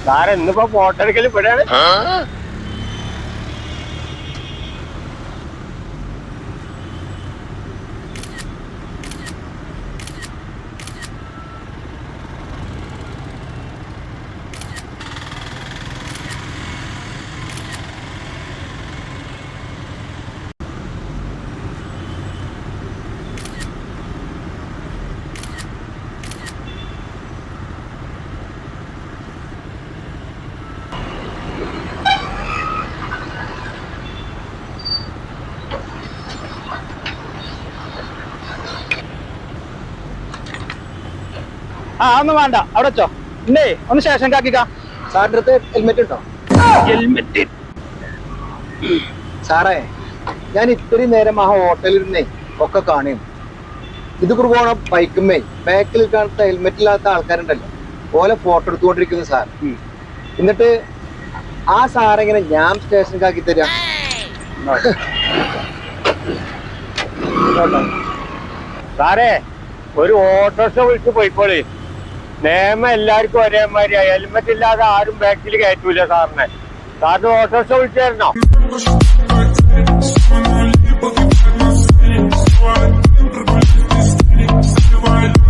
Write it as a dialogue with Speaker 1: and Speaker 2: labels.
Speaker 1: Sir എന്നിപ്പോ photo എടുക്കൽ ഇവിടെയാണ്.
Speaker 2: ഒന്നും വേണ്ട, അവിടെ വെച്ചോ. ഇന്നേ ഒന്ന് ശേഷം കാക്കിക്ക.
Speaker 3: സാറിന്റെ അടുത്ത് ഹെൽമെറ്റ് ഉണ്ടോ?
Speaker 2: ഹെൽമെറ്റ്
Speaker 3: സാറേ, ഞാൻ ഇത്രയും നേരം ആ ഹോട്ടലിൽ നിന്നേ ഒക്കെ കാണുന്നു. ഇത് കുറുപോണ ബൈക്കുമേ ബാക്കിൽ കാണുന്ന ഹെൽമെറ്റ് ഇല്ലാത്ത ആൾക്കാരുണ്ടല്ലോ, ഓലെ ഫോട്ടോ എടുത്തുകൊണ്ടിരിക്കുന്നു സാർ. എന്നിട്ട് ആ സാറെങ്ങനെ ഞാൻ സ്റ്റേഷനിലാക്കി തരാം?
Speaker 1: സാറേ, ഒരു ഓട്ടോറിക്ഷ വിളിച്ച് പോയിക്കോളി. നിയമം എല്ലാവർക്കും ഒരേമാതിരി. ഹെൽമെറ്റ് ഇല്ലാതെ ആരും ബാക്കിൽ കയറ്റൂല സാറിനെ. സാറിന് ഓട്ടോറിക്ഷ വിളിച്ചു തരണോ?